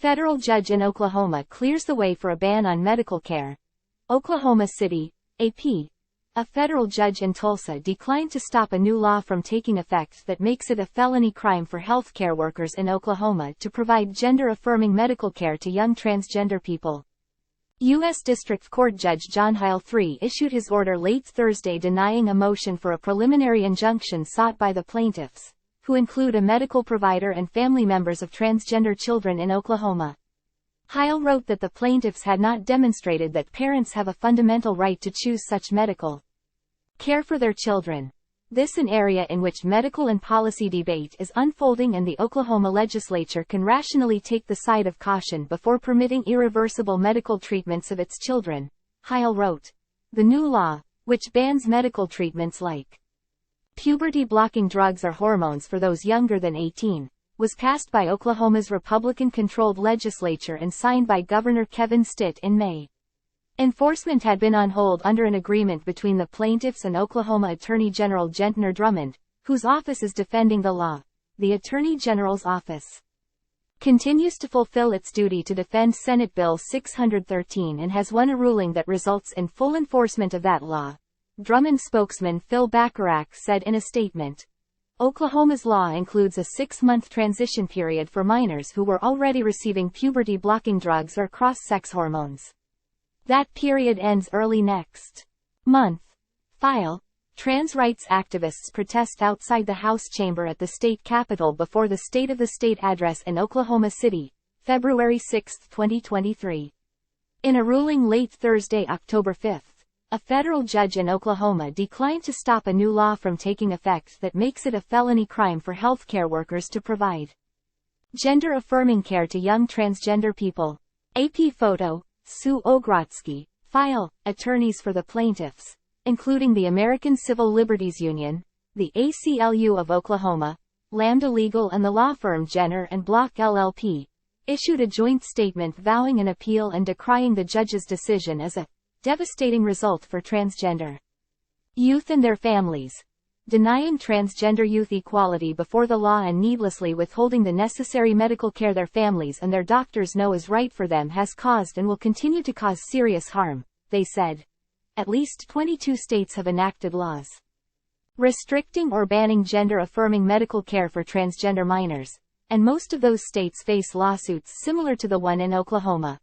Federal judge in Oklahoma clears the way for a ban on medical care. Oklahoma City, AP. A federal judge in Tulsa declined to stop a new law from taking effect that makes it a felony crime for healthcare workers in Oklahoma to provide gender-affirming medical care to young transgender people. U.S. District Court Judge John Heil III issued his order late Thursday denying a motion for a preliminary injunction sought by the plaintiffs, who include a medical provider and family members of transgender children in Oklahoma. Heil wrote that the plaintiffs had not demonstrated that parents have a fundamental right to choose such medical care for their children. This an area in which medical and policy debate is unfolding, and the Oklahoma Legislature can rationally take the side of caution before permitting irreversible medical treatments of its children, Heil wrote. The new law, which bans medical treatments like puberty-blocking drugs or hormones for those younger than 18, was passed by Oklahoma's Republican-controlled legislature and signed by Governor Kevin Stitt in May. Enforcement had been on hold under an agreement between the plaintiffs and Oklahoma Attorney General Gentner Drummond, whose office is defending the law. The Attorney General's office continues to fulfill its duty to defend Senate Bill 613 and has won a ruling that results in full enforcement of that law, Drummond spokesman Phil Bacharach said in a statement. Oklahoma's law includes a 6-month transition period for minors who were already receiving puberty-blocking drugs or cross-sex hormones. That period ends early next month. File. Trans rights activists protest outside the House chamber at the state capitol before the State of the State address in Oklahoma City, February 6, 2023. In a ruling late Thursday, October 5, a federal judge in Oklahoma declined to stop a new law from taking effect that makes it a felony crime for healthcare workers to provide gender-affirming care to young transgender people. AP photo, Sue Ogrotsky. File, attorneys for the plaintiffs, including the American Civil Liberties Union, the ACLU of Oklahoma, Lambda Legal and the law firm Jenner and Block LLP, issued a joint statement vowing an appeal and decrying the judge's decision as a devastating result for transgender youth and their families, denying transgender youth equality before the law and needlessly withholding the necessary medical care their families and their doctors know is right for them has caused and will continue to cause serious harm, they said. At least 22 states have enacted laws restricting or banning gender-affirming medical care for transgender minors, and most of those states face lawsuits similar to the one in Oklahoma.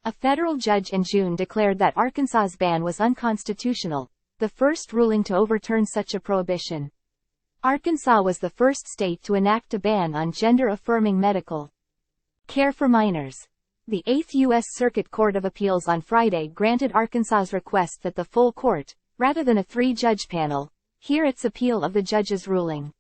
A federal judge in June declared that Arkansas's ban was unconstitutional, the first ruling to overturn such a prohibition. Arkansas was the first state to enact a ban on gender-affirming medical care for minors. The 8th U.S. Circuit Court of Appeals on Friday granted Arkansas's request that the full court, rather than a 3-judge panel, hear its appeal of the judge's ruling.